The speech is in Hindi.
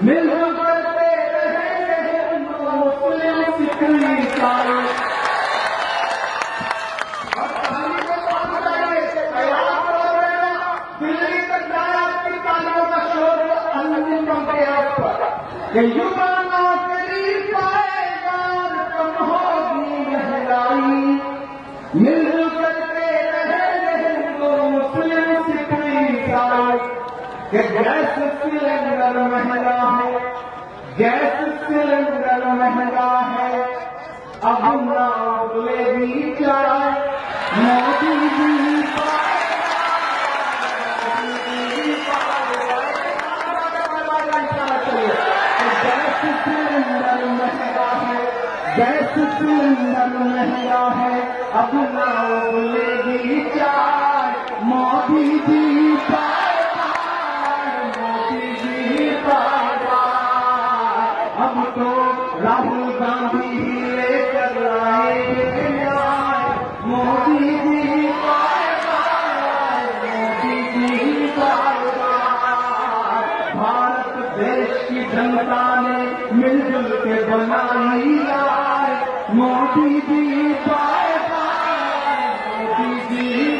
मिलजुल करते रहे मुस्लिम सिख ईसाई। और कहानी को बात बताइए, तैयार हो गया, दिल्ली तक जाया आपकी तालियों का शोर अंतिम पंक्तियों पर कि युवा नौकरी पाएगा, कम होगी महंगाई। मिलजुल करते रहे मुस्लिम सिख ईसाई। कि गैस सिलेंडर महंगा है, गैस सिलेंडर महंगा है, अब ना बोलेगी चाय मोदी जी गैस सिलेंडर महंगा है, गैस सिलेंडर महंगा है, अब ना बोलेगी चाय मोदी जी अब तो राहुल गांधी ही लेकर आए न्याय मोदी जी मोदी जी भारत देश की जनता ने मिलजुल के बनाई राय मोदी जी मोदी जी